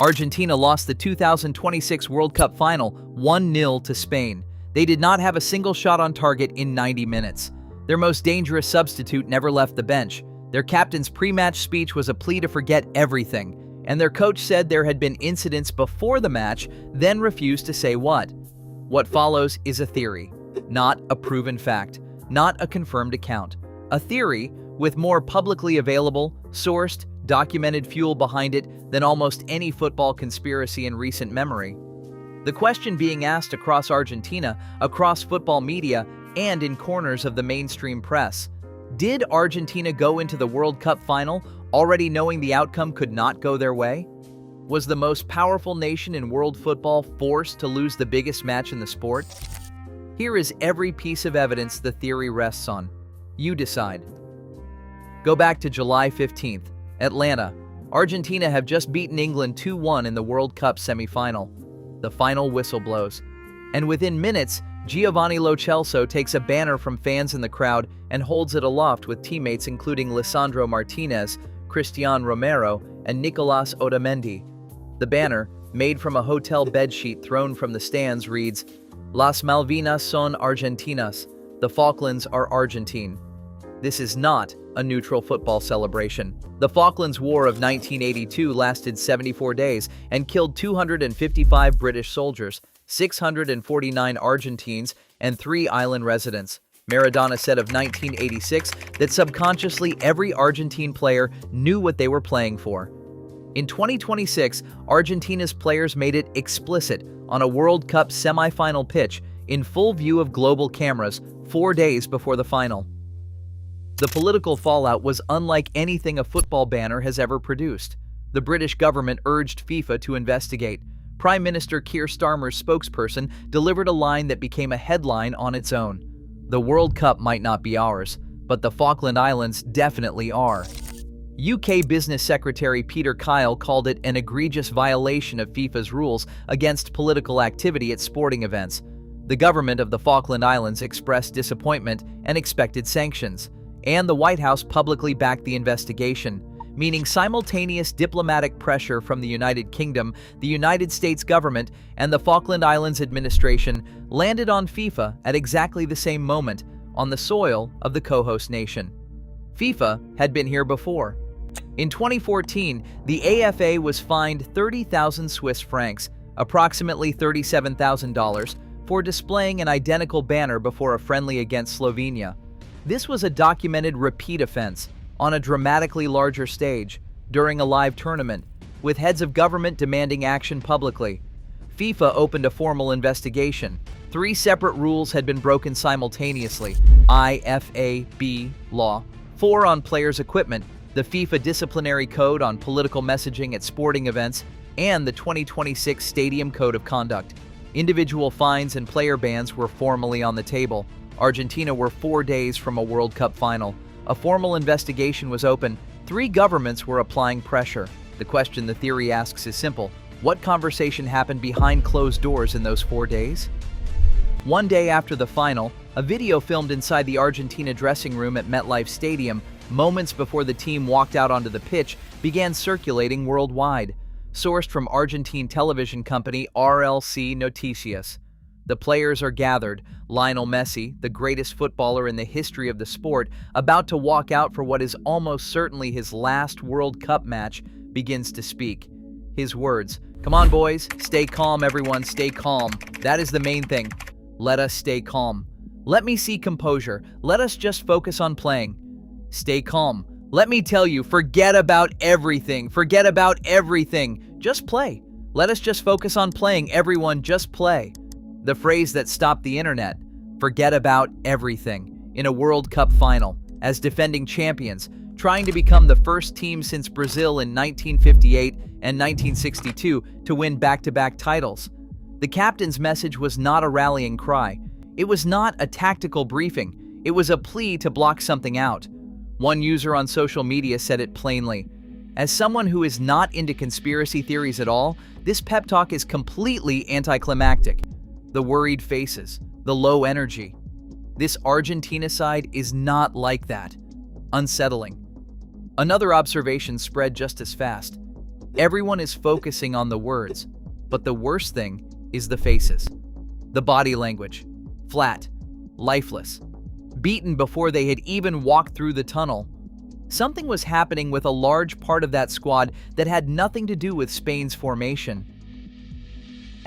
Argentina lost the 2026 World Cup final 1-0 to Spain. They did not have a single shot on target in 90 minutes. Their most dangerous substitute never left the bench. Their captain's pre-match speech was a plea to forget everything, and their coach said there had been incidents before the match, then refused to say what. What follows is a theory, not a proven fact, not a confirmed account. A theory with more publicly available, sourced, documented fuel behind it than almost any football conspiracy in recent memory. The question being asked across Argentina, across football media, and in corners of the mainstream press: did Argentina go into the World Cup final already knowing the outcome could not go their way? Was the most powerful nation in world football forced to lose the biggest match in the sport? Here is every piece of evidence the theory rests on. You decide. Go back to July 15th, Atlanta. Argentina have just beaten England 2-1 in the World Cup semi-final. The final whistle blows, and within minutes, Giovanni Lo Celso takes a banner from fans in the crowd and holds it aloft with teammates including Lisandro Martinez, Cristian Romero, and Nicolas Otamendi. The banner, made from a hotel bedsheet thrown from the stands, reads, "Las Malvinas son Argentinas." The Falklands are Argentine. This is not a neutral football celebration. The Falklands War of 1982 lasted 74 days and killed 255 British soldiers, 649 Argentines, and 3 island residents. Maradona said of 1986 that subconsciously every Argentine player knew what they were playing for. In 2026, Argentina's players made it explicit on a World Cup semi-final pitch in full view of global cameras 4 days before the final. The political fallout was unlike anything a football banner has ever produced. The British government urged FIFA to investigate. Prime Minister Keir Starmer's spokesperson delivered a line that became a headline on its own. The World Cup might not be ours, but the Falkland Islands definitely are. UK Business Secretary Peter Kyle called it an egregious violation of FIFA's rules against political activity at sporting events. The government of the Falkland Islands expressed disappointment and expected sanctions, and the White House publicly backed the investigation, meaning simultaneous diplomatic pressure from the United Kingdom, the United States government, and the Falkland Islands administration landed on FIFA at exactly the same moment, on the soil of the co-host nation. FIFA had been here before. In 2014, the AFA was fined 30,000 Swiss francs, approximately $37,000, for displaying an identical banner before a friendly against Slovenia. This was a documented repeat offense on a dramatically larger stage during a live tournament, with heads of government demanding action publicly. FIFA opened a formal investigation. 3 separate rules had been broken simultaneously: IFAB law, 4 on players' equipment, the FIFA disciplinary code on political messaging at sporting events, and the 2026 Stadium Code of Conduct. Individual fines and player bans were formally on the table. Argentina were 4 days from a World Cup final. A formal investigation was open. 3 governments were applying pressure. The question the theory asks is simple: what conversation happened behind closed doors in those 4 days? One day after the final, a video filmed inside the Argentina dressing room at MetLife Stadium, moments before the team walked out onto the pitch, began circulating worldwide. Sourced from Argentine television company RLC Noticias. The players are gathered. Lionel Messi, the greatest footballer in the history of the sport, about to walk out for what is almost certainly his last World Cup match, begins to speak. His words: "Come on, boys, stay calm, everyone, stay calm. That is the main thing. Let us stay calm. Let me see composure. Let us just focus on playing. Stay calm. Let me tell you, forget about everything. Forget about everything. Just play. Let us just focus on playing, everyone, just play." The phrase that stopped the internet: forget about everything, in a World Cup final, as defending champions, trying to become the first team since Brazil in 1958 and 1962 to win back-to-back titles. The captain's message was not a rallying cry. It was not a tactical briefing. It was a plea to block something out. One user on social media said it plainly: "As someone who is not into conspiracy theories at all, this pep talk is completely anticlimactic. The worried faces, the low energy. This Argentina side is not like that. Unsettling." Another observation spread just as fast. Everyone is focusing on the words, but the worst thing is the faces. The body language. Flat. Lifeless. Beaten before they had even walked through the tunnel. Something was happening with a large part of that squad that had nothing to do with Spain's formation.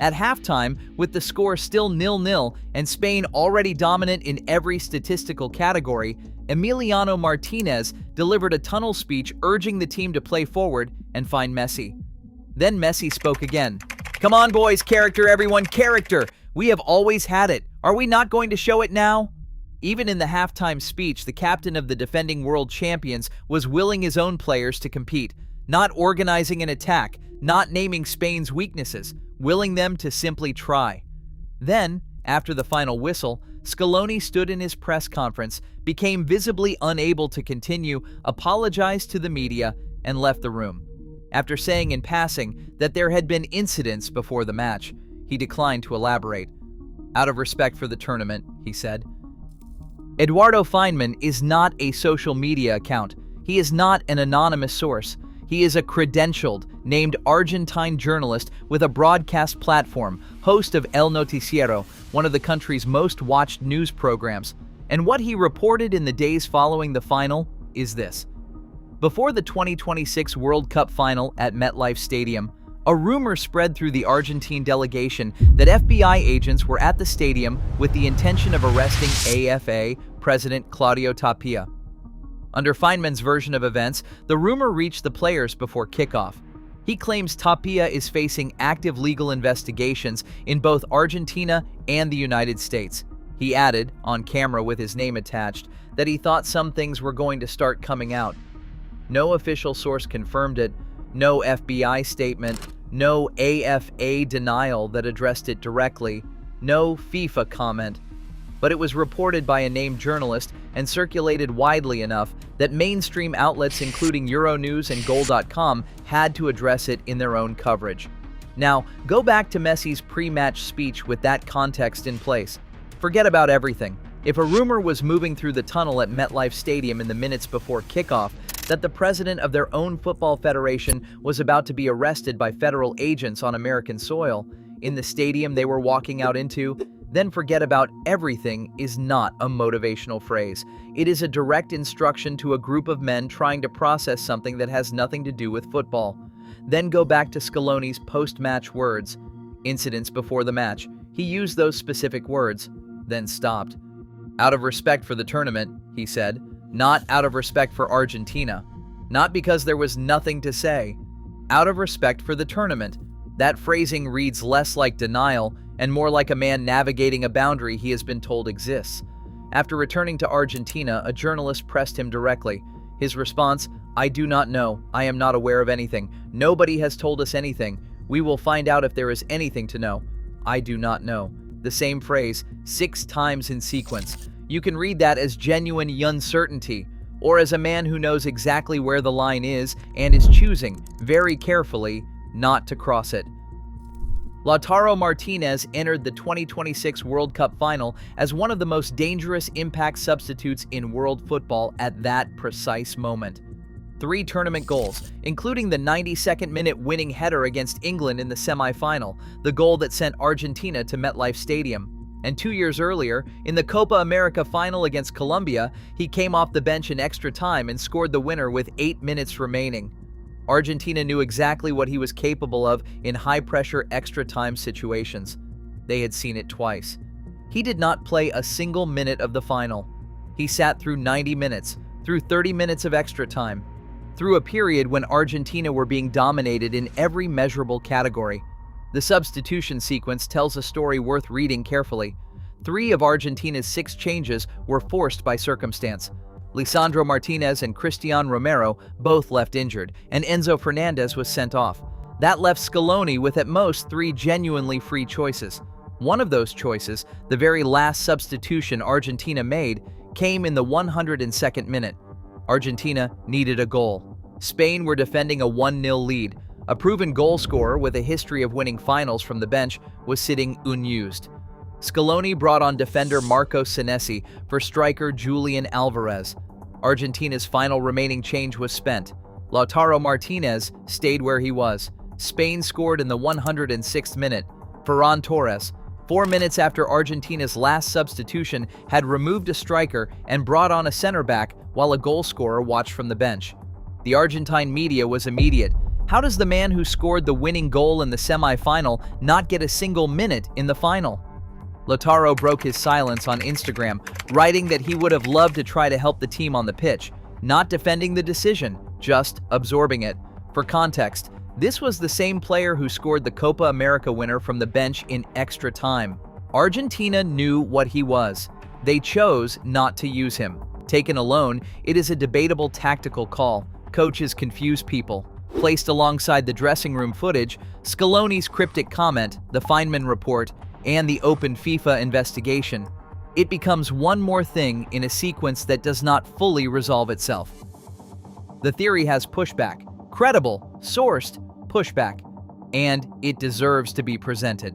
At halftime, with the score still 0-0 and Spain already dominant in every statistical category, Emiliano Martinez delivered a tunnel speech urging the team to play forward and find Messi. Then Messi spoke again. "Come on, boys, character, everyone, character! We have always had it. Are we not going to show it now?" Even in the halftime speech, the captain of the defending world champions was willing his own players to compete, not organizing an attack, not naming Spain's weaknesses, willing them to simply try. Then, after the final whistle, Scaloni stood in his press conference, became visibly unable to continue, apologized to the media, and left the room. After saying in passing that there had been incidents before the match, he declined to elaborate. "Out of respect for the tournament," he said. Eduardo Feynman is not a social media account. He is not an anonymous source. He is a credentialed, named Argentine journalist with a broadcast platform, host of El Noticiero, one of the country's most watched news programs. And what he reported in the days following the final is this. Before the 2026 World Cup final at MetLife Stadium, a rumor spread through the Argentine delegation that FBI agents were at the stadium with the intention of arresting AFA President Claudio Tapia. Under Feynman's version of events, the rumor reached the players before kickoff. He claims Tapia is facing active legal investigations in both Argentina and the United States. He added, on camera with his name attached, that he thought some things were going to start coming out. No official source confirmed it, no FBI statement, no AFA denial that addressed it directly, no FIFA comment. But it was reported by a named journalist and circulated widely enough that mainstream outlets including Euronews and Goal.com had to address it in their own coverage. Now, go back to Messi's pre-match speech with that context in place. Forget about everything. If a rumor was moving through the tunnel at MetLife Stadium in the minutes before kickoff that the president of their own football federation was about to be arrested by federal agents on American soil, in the stadium they were walking out into, then forget about everything is not a motivational phrase. It is a direct instruction to a group of men trying to process something that has nothing to do with football. Then go back to Scaloni's post-match words. Incidents before the match. He used those specific words, then stopped. Out of respect for the tournament, he said, not out of respect for Argentina. Not because there was nothing to say. Out of respect for the tournament. That phrasing reads less like denial and more like a man navigating a boundary he has been told exists. After returning to Argentina, a journalist pressed him directly. His response, "I do not know. I am not aware of anything. Nobody has told us anything. We will find out if there is anything to know. I do not know." The same phrase, 6 times in sequence. You can read that as genuine uncertainty, or as a man who knows exactly where the line is and is choosing, very carefully, not to cross it. Lautaro Martinez entered the 2026 World Cup final as one of the most dangerous impact substitutes in world football at that precise moment. 3 tournament goals, including the 92nd-minute winning header against England in the semi-final, the goal that sent Argentina to MetLife Stadium. And 2 years earlier, in the Copa America final against Colombia, he came off the bench in extra time and scored the winner with 8 minutes remaining. Argentina knew exactly what he was capable of in high-pressure extra-time situations. They had seen it twice. He did not play a single minute of the final. He sat through 90 minutes, through 30 minutes of extra time, through a period when Argentina were being dominated in every measurable category. The substitution sequence tells a story worth reading carefully. 3 of Argentina's 6 changes were forced by circumstance. Lisandro Martinez and Cristian Romero both left injured, and Enzo Fernandez was sent off. That left Scaloni with at most 3 genuinely free choices. One of those choices, the very last substitution Argentina made, came in the 102nd minute. Argentina needed a goal. Spain were defending a 1-0 lead. A proven goal scorer with a history of winning finals from the bench was sitting unused. Scaloni brought on defender Marco Senesi for striker Julian Alvarez. Argentina's final remaining change was spent. Lautaro Martinez stayed where he was. Spain scored in the 106th minute. Ferran Torres, 4 minutes after Argentina's last substitution, had removed a striker and brought on a center back while a goal scorer watched from the bench. The Argentine media was immediate. How does the man who scored the winning goal in the semi-final not get a single minute in the final? Lautaro broke his silence on Instagram, writing that he would have loved to try to help the team on the pitch, not defending the decision, just absorbing it. For context, this was the same player who scored the Copa America winner from the bench in extra time. Argentina knew what he was. They chose not to use him. Taken alone, it is a debatable tactical call. Coaches confuse people. Placed alongside the dressing room footage, Scaloni's cryptic comment, the Feynman report, and the open FIFA investigation, it becomes one more thing in a sequence that does not fully resolve itself. The theory has pushback, credible, sourced pushback, and it deserves to be presented.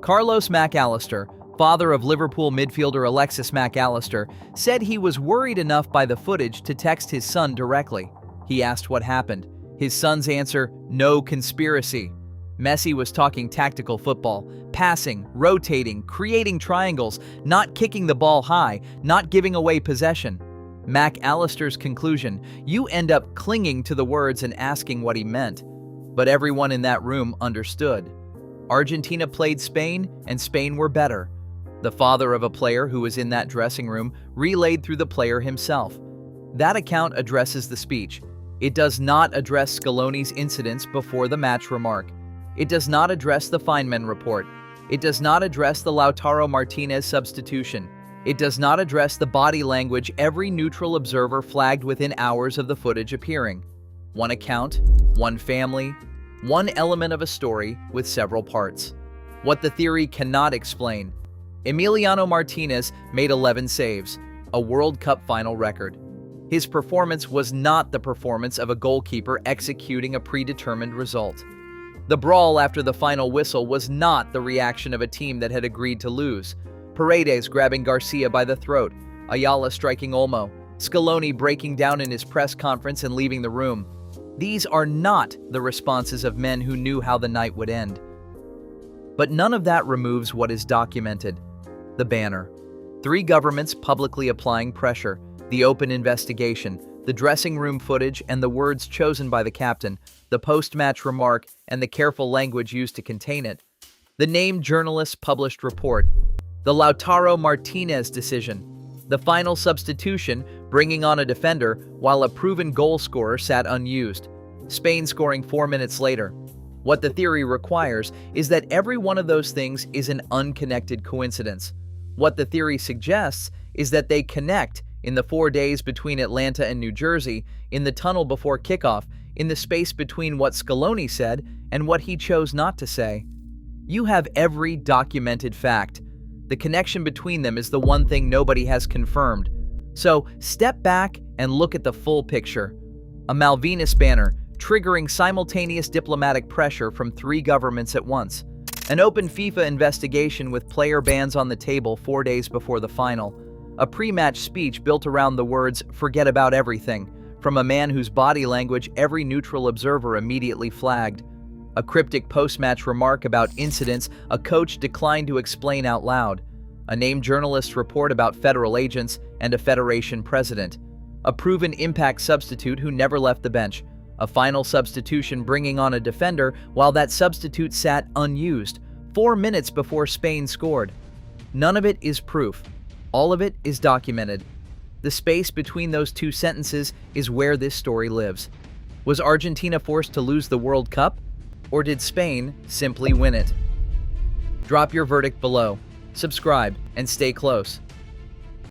Carlos McAllister, father of Liverpool midfielder Alexis McAllister, said he was worried enough by the footage to text his son directly. He asked what happened. His son's answer, no conspiracy. Messi was talking tactical football, passing, rotating, creating triangles, not kicking the ball high, not giving away possession. McAllister's conclusion, you end up clinging to the words and asking what he meant. But everyone in that room understood. Argentina played Spain, and Spain were better. The father of a player who was in that dressing room relayed through the player himself. That account addresses the speech. It does not address Scaloni's incidents before the match remark. It does not address the Feynman report. It does not address the Lautaro Martinez substitution. It does not address the body language every neutral observer flagged within hours of the footage appearing. One account, one family, one element of a story with several parts. What the theory cannot explain. Emiliano Martinez made 11 saves, a World Cup final record. His performance was not the performance of a goalkeeper executing a predetermined result. The brawl after the final whistle was not the reaction of a team that had agreed to lose. Paredes grabbing Garcia by the throat, Ayala striking Olmo, Scaloni breaking down in his press conference and leaving the room. These are not the responses of men who knew how the night would end. But none of that removes what is documented. The banner. 3 governments publicly applying pressure, the open investigation, the dressing room footage and the words chosen by the captain, the post-match remark and the careful language used to contain it. The named journalists' published report. The Lautaro Martinez decision. The final substitution, bringing on a defender while a proven goal scorer sat unused. Spain scoring 4 minutes later. What the theory requires is that every one of those things is an unconnected coincidence. What the theory suggests is that they connect in the 4 days between Atlanta and New Jersey, in the tunnel before kickoff, in the space between what Scaloni said and what he chose not to say. You have every documented fact. The connection between them is the one thing nobody has confirmed. So step back and look at the full picture. A Malvinas banner triggering simultaneous diplomatic pressure from 3 governments at once. An open FIFA investigation with player bans on the table 4 days before the final. A pre-match speech built around the words, "Forget about everything," from a man whose body language every neutral observer immediately flagged. A cryptic post-match remark about incidents a coach declined to explain out loud. A named journalist's report about federal agents and a federation president. A proven impact substitute who never left the bench. A final substitution bringing on a defender while that substitute sat unused, 4 minutes before Spain scored. None of it is proof. All of it is documented. The space between those 2 sentences is where this story lives. Was Argentina forced to lose the World Cup? Or did Spain simply win it? Drop your verdict below, subscribe, and stay close.